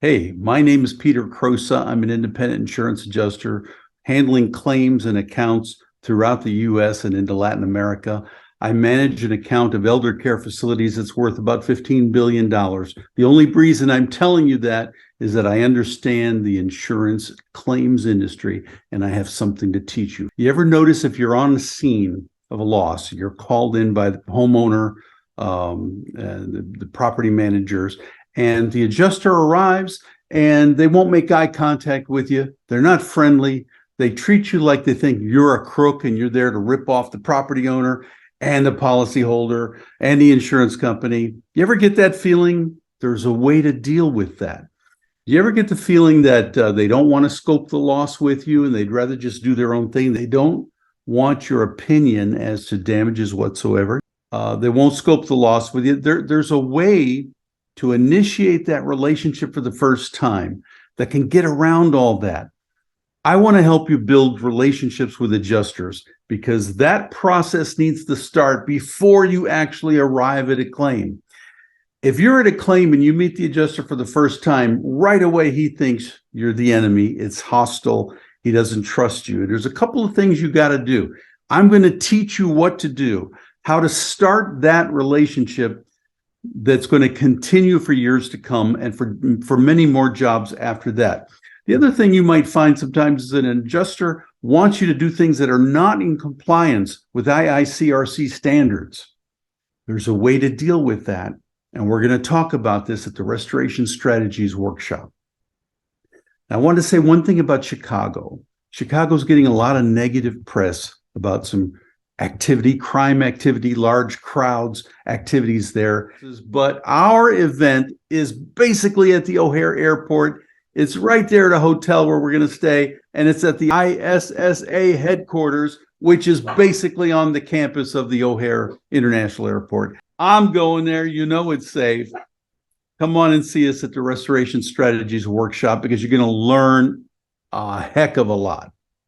Hey, my name is Peter Crosa. I'm an independent insurance adjuster handling claims and accounts throughout the U.S. and into Latin America. I manage an account of elder care facilities that's worth about $15 billion. The only reason I'm telling you that is that I understand the insurance claims industry and I have something to teach you. You ever notice if you're on the scene of a loss, you're called in by the homeowner, the property managers, and the adjuster arrives and they won't make eye contact with you. They're not friendly. They treat you like they think you're a crook and you're there to rip off the property owner and the policyholder and the insurance company. You ever get that feeling? There's a way to deal with that. You ever get the feeling that they don't want to scope the loss with you and they'd rather just do their own thing? They don't want your opinion as to damages whatsoever. They won't scope the loss with you. There's a way to initiate that relationship for the first time that can get around all that. I want to help you build relationships with adjusters because that process needs to start before you actually arrive at a claim. If you're at a claim and you meet the adjuster for the first time, right away he thinks you're the enemy. It's hostile. He doesn't trust you. There's a couple of things you got to do. I'm going to teach you what to do, how to start that relationship that's going to continue for years to come and for many more jobs after that. The other thing you might find sometimes is an adjuster wants you to do things that are not in compliance with IICRC standards. There's a way to deal with that, and we're going to talk about this at the Restoration Strategies Workshop. Now, I want to say one thing about Chicago. Chicago's getting a lot of negative press about some activity, crime activity, large crowds, activities there. But our event is basically at the O'Hare Airport. It's right there at a hotel where we're going to stay, and it's at the ISSA headquarters, which is basically on the campus of the O'Hare International Airport. I'm going there. You know it's safe. Come on and see us at the Restoration Strategies Workshop because you're going to learn a heck of a lot.